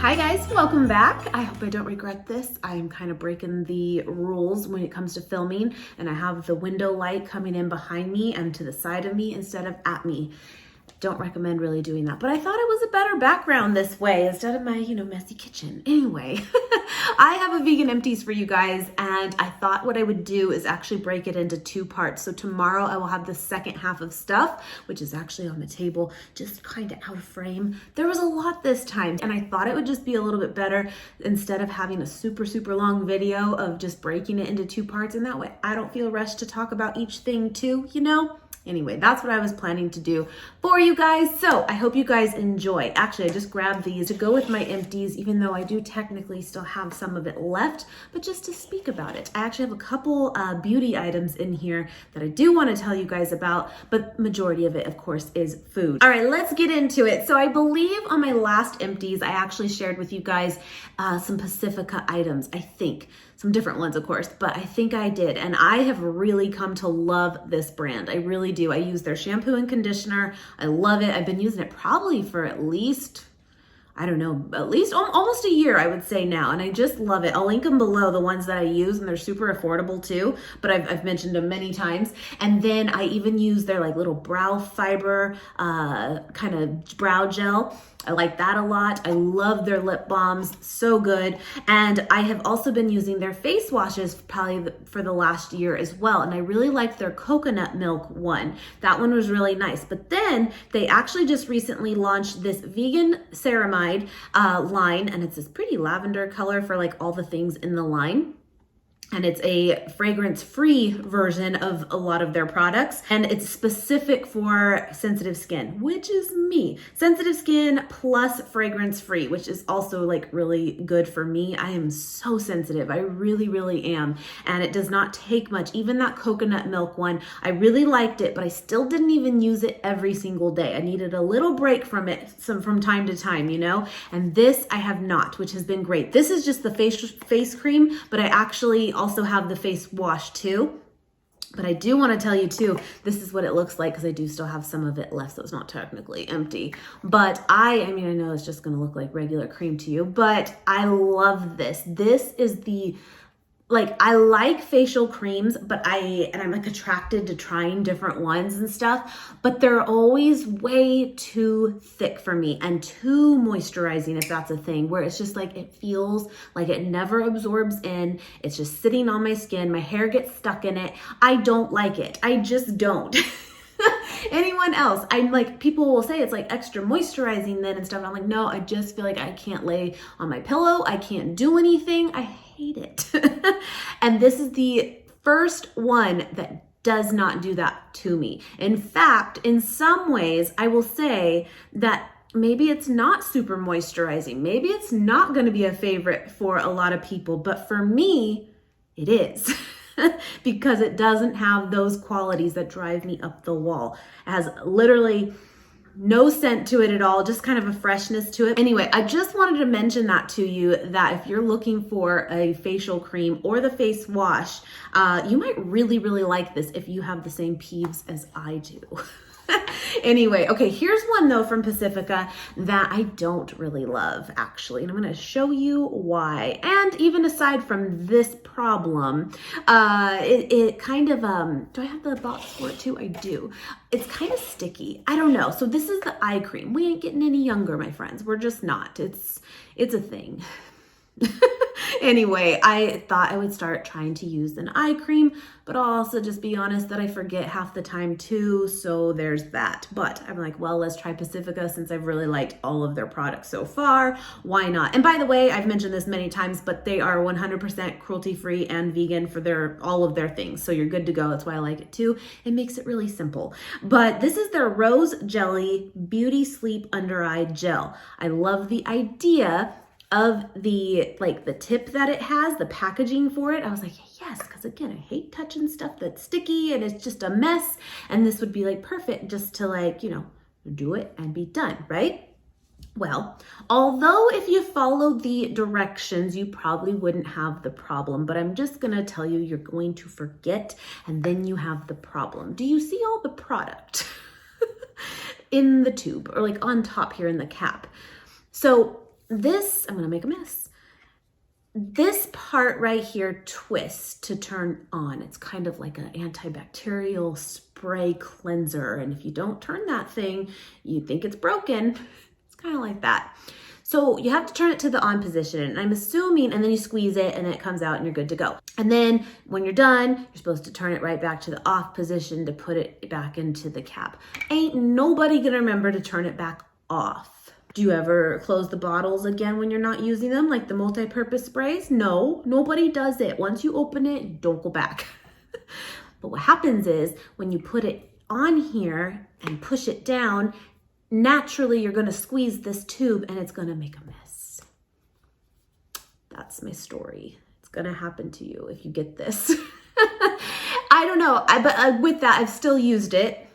Hi guys, welcome back. I hope I don't regret this. I'm kind of breaking the rules when it comes to filming, and I have the window light coming in behind me and to the side of me instead of at me. Don't recommend really doing that, but I thought it was a better background this way instead of my, messy kitchen. Anyway, I have a vegan empties for you guys, and I thought what I would do is actually break it into two parts. So tomorrow I will have the second half of stuff, which is actually on the table, just kind of out of frame. There was a lot this time, and I thought it would just be a little bit better instead of having a super long video of just breaking it into two parts, and that way I don't feel rushed to talk about each thing too, Anyway, that's what I was planning to do for you guys. So I hope you guys enjoy. Actually, I just grabbed these to go with my empties, even though I do technically still have some of it left, but just to speak about it. I actually have a couple beauty items in here that I do want to tell you guys about, but majority of it, of course, is food. All right, let's get into it. So I believe on my last empties, I actually shared with you guys some Pacifica items, I think. Some different ones, of course, but I think I did. And I have really come to love this brand. I really do. I use their shampoo and conditioner. I love it. I've been using it probably for at least, almost a year, I would say now. And I just love it. I'll link them below, the ones that I use, and they're super affordable too, but I've mentioned them many times. And then I even use their little brow fiber kind of brow gel. I like that a lot. I love their lip balms, so good. And I have also been using their face washes probably for the last year as well. And I really like their coconut milk one. That one was really nice. But then they actually just recently launched this vegan ceramide line, and it's this pretty lavender color for all the things in the line. And it's a fragrance-free version of a lot of their products. And it's specific for sensitive skin, which is me. Sensitive skin plus fragrance-free, which is also really good for me. I am so sensitive. I really am. And it does not take much. Even that coconut milk one, I really liked it, but I still didn't even use it every single day. I needed a little break from it from time to time, And this I have not, which has been great. This is just the face cream, but I actually also have the face wash too. But I do want to tell you too, this is what it looks like because I do still have some of it left, so it's not technically empty. But I know it's just going to look like regular cream to you, but I love this. This is the I like facial creams, but I'm attracted to trying different ones and stuff, but they're always way too thick for me and too moisturizing, if that's a thing, where it's just it feels like it never absorbs in. It's just sitting on my skin. My hair gets stuck in it. I don't like it. I just don't. Anyone else, people will say it's extra moisturizing then and stuff. I'm no, I just feel I can't lay on my pillow. I can't do anything. I hate it. And this is the first one that does not do that to me. In fact, in some ways, I will say that maybe it's not super moisturizing. Maybe it's not going to be a favorite for a lot of people, but for me, it is. Because it doesn't have those qualities that drive me up the wall. It has literally no scent to it at all, just kind of a freshness to it. Anyway, I just wanted to mention that to you, that if you're looking for a facial cream or the face wash, you might really like this if you have the same peeves as I do. Anyway, okay, here's one though from Pacifica that I don't really love actually, and I'm going to show you why. And even aside from this problem, it kind of, do I have the box for it too? I do. It's kind of sticky. I don't know. So this is the eye cream. We ain't getting any younger, my friends. We're just not. It's a thing. Anyway, I thought I would start trying to use an eye cream, but I'll also just be honest that I forget half the time too, so there's that. But I'm well, let's try Pacifica since I've really liked all of their products so far. Why not? And by the way, I've mentioned this many times, but they are 100% cruelty-free and vegan for all of their things, so you're good to go. That's why I like it too. It makes it really simple. But this is their Rose Jelly Beauty Sleep Under Eye Gel. I love the idea of the tip that it has, the packaging for it. I was yes, because again, I hate touching stuff that's sticky and it's just a mess. And this would be perfect just to do it and be done, right? Well, although if you follow the directions, you probably wouldn't have the problem, but I'm just going to tell you, you're going to forget and then you have the problem. Do you see all the product in the tube or on top here in the cap? So this, I'm gonna make a mess. This part right here twists to turn on. It's kind of like an antibacterial spray cleanser. And if you don't turn that thing, you think it's broken. It's kind of like that. So you have to turn it to the on position, and I'm assuming, and then you squeeze it and it comes out and you're good to go. And then when you're done, you're supposed to turn it right back to the off position to put it back into the cap. Ain't nobody gonna remember to turn it back off. Do you ever close the bottles again when you're not using them, like the multi-purpose sprays? No, nobody does it. Once you open it, don't go back. But what happens is when you put it on here and push it down, naturally you're gonna squeeze this tube and it's gonna make a mess. That's my story. It's gonna happen to you if you get this. I don't know, but with that, I've still used it.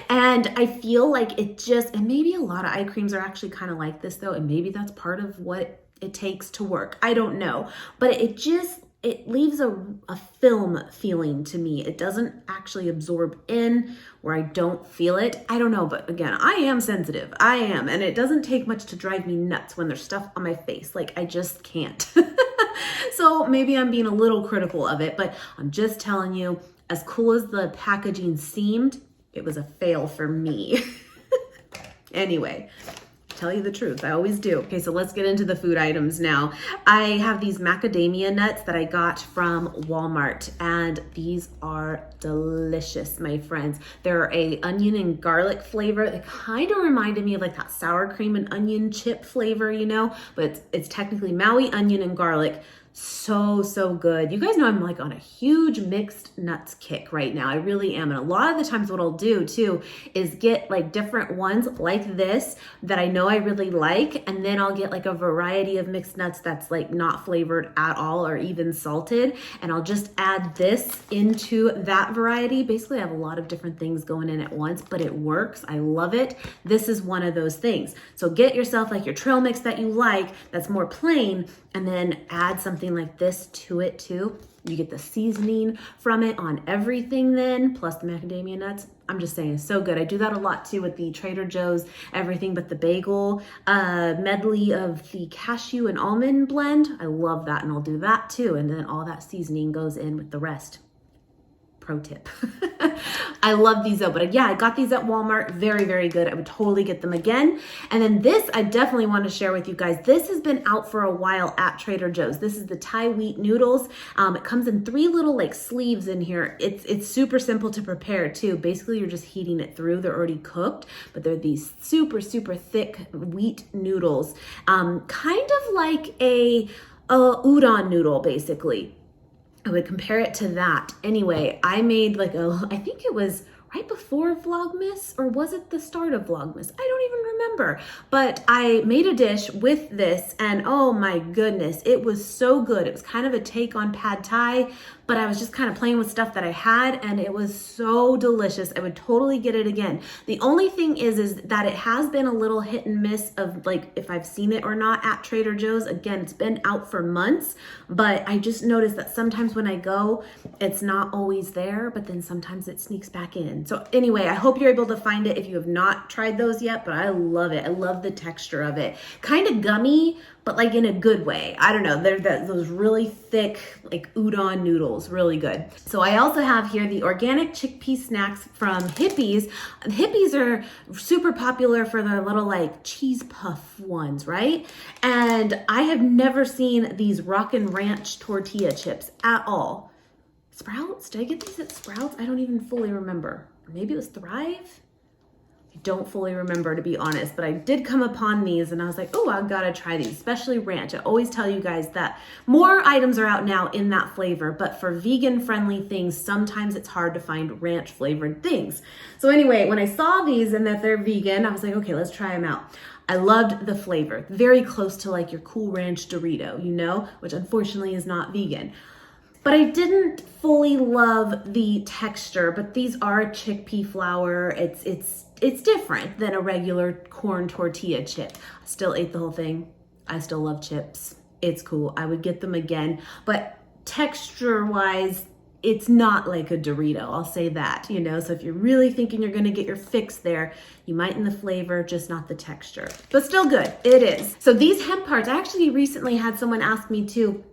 And I feel like it just, and maybe a lot of eye creams are actually kind of like this though, and maybe that's part of what it takes to work. I don't know, but it leaves a film feeling to me. It doesn't actually absorb in where I don't feel it. I don't know, but again, I am sensitive. I am, and it doesn't take much to drive me nuts when there's stuff on my face. Like, I just can't. So maybe I'm being a little critical of it, but I'm just telling you, as cool as the packaging seemed, it was a fail for me. Anyway, tell you the truth, I always do. Okay, so let's get into the food items now. I have these macadamia nuts that I got from Walmart, and these are delicious, my friends. They're a onion and garlic flavor. They kind of reminded me of like that sour cream and onion chip flavor, you know, but it's technically Maui onion and garlic. So good. You guys know I'm like on a huge mixed nuts kick right now. I really am. And a lot of the times what I'll do too is get like different ones like this that I know I really like, and then I'll get like a variety of mixed nuts that's like not flavored at all or even salted, and I'll just add this into that variety. Basically, I have a lot of different things going in at once, but it works. I love it. This is one of those things. So get yourself like your trail mix that you like that's more plain, and then add something like this to it too. You get the seasoning from it on everything then, plus the macadamia nuts. I'm just saying, it's so good. I do that a lot too with the Trader Joe's everything but the bagel medley of the cashew and almond blend. I love that, and I'll do that too. And then all that seasoning goes in with the rest. Pro tip. I love these though, but yeah, I got these at Walmart. Very good. I would totally get them again. And then this, I definitely want to share with you guys. This has been out for a while at Trader Joe's. This is the Thai wheat noodles. It comes in 3 little like sleeves in here. It's super simple to prepare too. Basically, you're just heating it through. They're already cooked, but they're these super thick wheat noodles. Kind of like a udon noodle, basically. I would compare it to that. Anyway, I made like I think it was right before Vlogmas, or was it the start of Vlogmas? I don't even remember. But I made a dish with this, and oh my goodness, it was so good. It was kind of a take on pad thai, but I was just kind of playing with stuff that I had, and it was so delicious. I would totally get it again. The only thing is that it has been a little hit and miss of like if I've seen it or not at Trader Joe's. Again, it's been out for months, but I just noticed that sometimes when I go, it's not always there, but then sometimes it sneaks back in. So anyway, I hope you're able to find it if you have not tried those yet, but I love it. I love the texture of it. Kind of gummy, but like in a good way. I don't know, they're those really thick like udon noodles, really good. So I also have here the organic chickpea snacks from Hippies. Hippies are super popular for their little like cheese puff ones, right? And I have never seen these Rockin' Ranch tortilla chips at all. Sprouts? Did I get these at Sprouts? I don't even fully remember. Maybe it was Thrive? I don't fully remember, to be honest, but I did come upon these and I was like, oh, I've got to try these, especially ranch. I always tell you guys that more items are out now in that flavor, but for vegan friendly things, sometimes it's hard to find ranch flavored things. So anyway, when I saw these and that they're vegan, I was like, okay, let's try them out. I loved the flavor, very close to like your Cool Ranch Dorito, you know, which unfortunately is not vegan. But I didn't fully love the texture, but these are chickpea flour. It's different than a regular corn tortilla chip. I still ate the whole thing. I still love chips. It's cool. I would get them again. But texture-wise, it's not like a Dorito, I'll say that, you know? So if you're really thinking you're gonna get your fix there, you might in the flavor, just not the texture. But still good, it is. So these hemp parts, I actually recently had someone ask me too,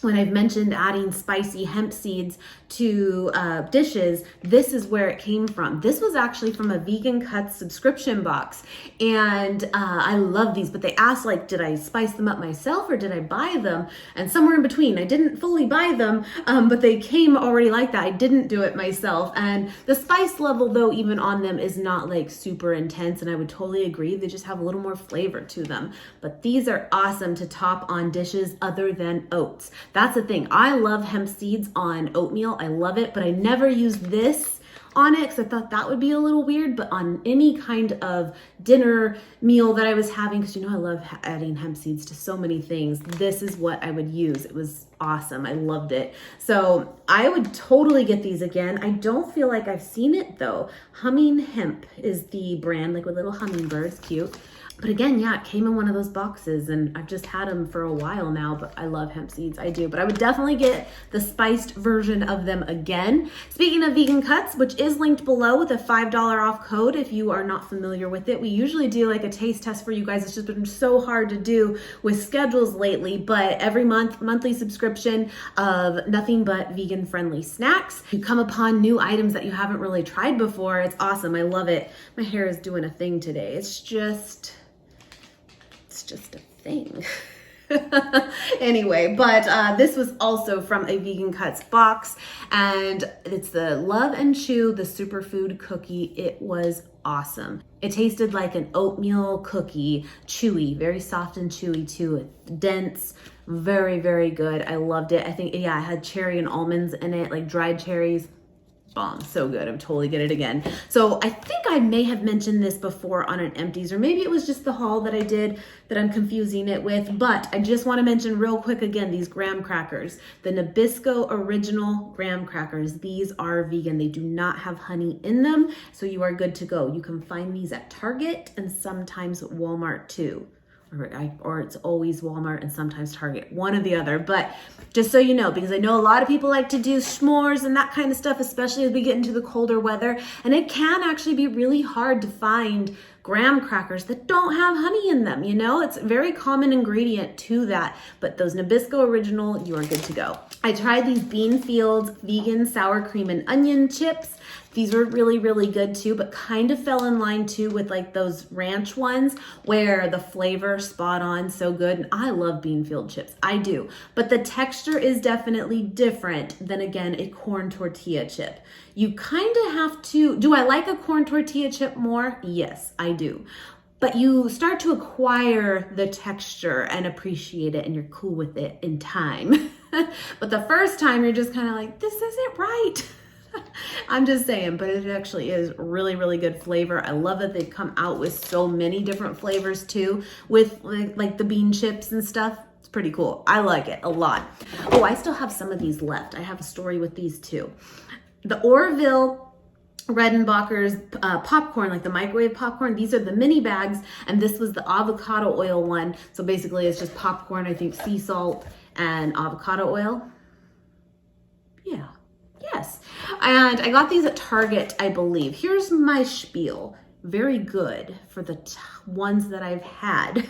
when I've mentioned adding spicy hemp seeds to dishes, this is where it came from. This was actually from a Vegan Cuts subscription box. And I love these, but they asked like, did I spice them up myself or did I buy them? And somewhere in between, I didn't fully buy them, but they came already like that. I didn't do it myself. And the spice level though, even on them is not like super intense. And I would totally agree. They just have a little more flavor to them. But these are awesome to top on dishes other than oats. That's the thing. I love hemp seeds on oatmeal. I love it, but I never use this on it because I thought that would be a little weird, but on any kind of dinner meal that I was having, because you know I love adding hemp seeds to so many things, this is what I would use. It was awesome. I loved it. So I would totally get these again. I don't feel like I've seen it though. Humming Hemp is the brand, like with little hummingbirds, cute. But again, yeah, it came in one of those boxes and I've just had them for a while now, but I love hemp seeds, I do. But I would definitely get the spiced version of them again. Speaking of Vegan Cuts, which is linked below with a $5 off code if you are not familiar with it. We usually do like a taste test for you guys. It's just been so hard to do with schedules lately, but every month, monthly subscription of nothing but vegan friendly snacks. You come upon new items that you haven't really tried before. It's awesome. I love it. My hair is doing a thing today. It's just a thing. Anyway, but this was also from a Vegan Cuts box, and it's the Love and Chew, the superfood cookie. It was awesome. It tasted like an oatmeal cookie, chewy, very soft and chewy too, dense, very, very good. I loved it. I think, yeah, it had cherry and almonds in it, like dried cherries. Bomb, so good. I'm totally get it again. So I think I may have mentioned this before on an Empties, or maybe it was just the haul that I did that I'm confusing it with, but I just want to mention real quick again, these graham crackers, the Nabisco original graham crackers. These are vegan. They do not have honey in them, so you are good to go. You can find these at Target and sometimes Walmart too. Or it's always Walmart and sometimes Target, one or the other. But just so you know, because I know a lot of people like to do s'mores and that kind of stuff, especially as we get into the colder weather, and it can actually be really hard to find graham crackers that don't have honey in them. You know, it's a very common ingredient to that, but those Nabisco original, you are good to go. I tried these Beanfield vegan sour cream and onion chips. These were really, really good too, but kind of fell in line too with like those ranch ones where the flavor spot on, so good. And I love Beanfield chips, I do. But the texture is definitely different than, again, a corn tortilla chip. You kind of have to, do I like a corn tortilla chip more? Yes, I do. But you start to acquire the texture and appreciate it and you're cool with it in time. But the first time you're just kind of like, this isn't right. I'm just saying, but it actually is really, really good flavor. I love that they've come out with so many different flavors too, with like the bean chips and stuff. It's pretty cool. I like it a lot. Oh, I still have some of these left. I have a story with these too. The Orville Redenbacher's popcorn, like the microwave popcorn, these are the mini bags, and this was the avocado oil one. So basically it's just popcorn, I think sea salt and avocado oil. Yeah. Yes. And I got these at Target, I believe. Here's my spiel. Very good for the ones that I've had.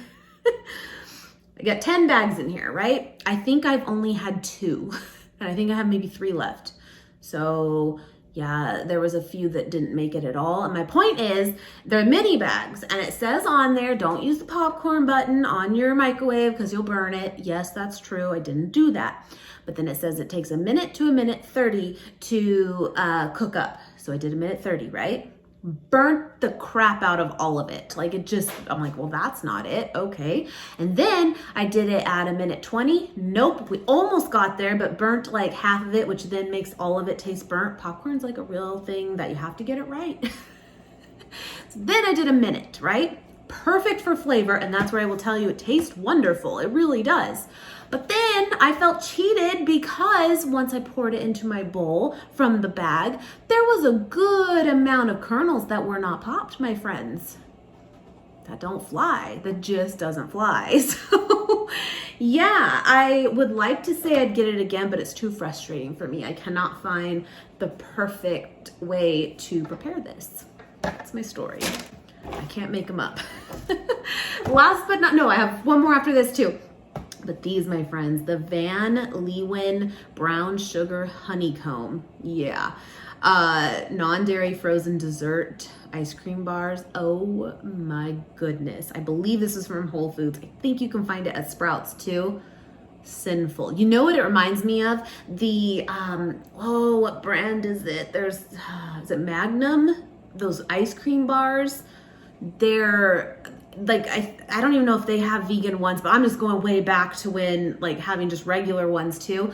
I got 10 bags in here, right? I think I've only had 2. And I think I have maybe 3 left. So yeah, there was a few that didn't make it at all. And my point is, they're mini bags. And it says on there, don't use the popcorn button on your microwave because you'll burn it. Yes, that's true. I didn't do that. But then it says it takes 1 minute to 1:30 to cook up. So I did 1:30, right? Burnt the crap out of all of it. Like it just, I'm like, well, that's not it. Okay. And then I did it at 1:20. Nope. We almost got there, but burnt like half of it, which then makes all of it taste burnt. Popcorn's like a real thing that you have to get it right. So then I did 1 minute, right? Perfect for flavor. And that's where I will tell you it tastes wonderful. It really does. But then I felt cheated because once I poured it into my bowl from the bag, there was a good amount of kernels that were not popped, my friends. That don't fly. That just doesn't fly. So Yeah, I would like to say I'd get it again, but it's too frustrating for me. I cannot find the perfect way to prepare this. That's my story. I can't make them up. Last but not, no, I have one more after this too. But these, my friends, the Van Leeuwen brown sugar honeycomb. Yeah. Non-dairy frozen dessert ice cream bars. Oh my goodness. I believe this is from Whole Foods. I think you can find it at Sprouts too. Sinful. You know what it reminds me of? The, oh, what brand is it? There's, is it Magnum? Those ice cream bars. They're like, I don't even know if they have vegan ones, but I'm just going way back to when like having just regular ones too.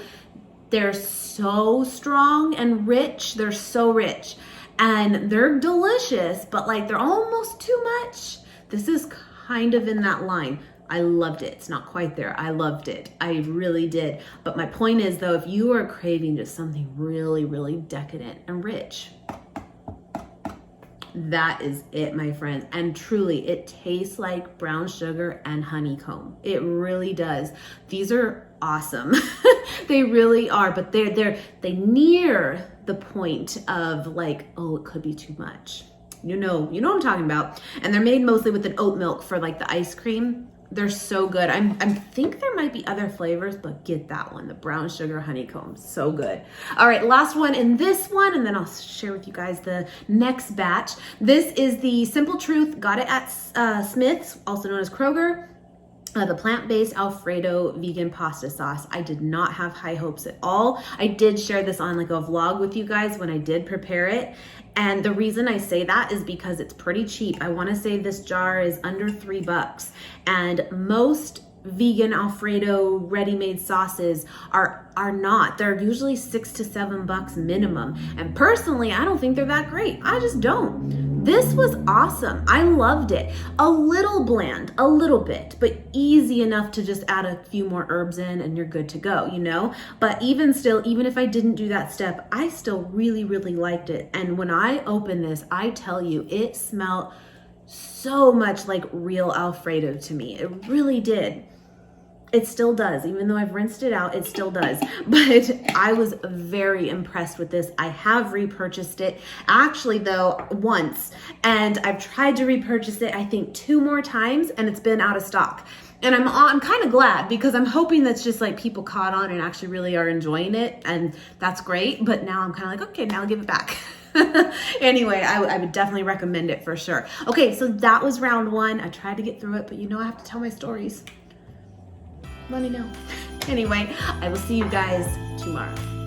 They're so strong and rich. They're so rich and they're delicious, but like they're almost too much. This is kind of in that line. I loved it. It's not quite there. I loved it. I really did. But my point is though, if you are craving just something really, really decadent and rich, that is it, my friends. And truly, it tastes like brown sugar and honeycomb. It really does. These are awesome. They really are, but they near the point of like, oh, it could be too much. You know what I'm talking about. And they're made mostly with an oat milk for like the ice cream. They're so good. I think there might be other flavors, but get that one, the brown sugar honeycomb, so good. All right, last one in this one, and then I'll share with you guys the next batch. This is the Simple Truth, got it at Smith's, also known as Kroger. The plant-based Alfredo vegan pasta sauce. I did not have high hopes at all. I did share this on like a vlog with you guys when I did prepare it. And the reason I say that is because it's pretty cheap. I wanna say this jar is under $3. And most vegan Alfredo ready-made sauces are not. They're usually $6 to $7 minimum. And personally, I don't think they're that great. I just don't. This was awesome. I loved it. A little bland, a little bit, but easy enough to just add a few more herbs in and you're good to go, you know? But even still, even if I didn't do that step, I still really, really liked it. And when I opened this, I tell you, it smelled so much like real Alfredo to me. It really did. It still does. Even though I've rinsed it out, it still does. But I was very impressed with this. I have repurchased it, actually though, once. And I've tried to repurchase it, I think 2 more times, and it's been out of stock. And I'm kind of glad because I'm hoping that's just like people caught on and actually really are enjoying it. And that's great. But now I'm kind of like, okay, now I'll give it back. Anyway, I would definitely recommend it for sure. Okay, so that was round 1. I tried to get through it, but you know I have to tell my stories. Let me know. Anyway, I will see you guys tomorrow.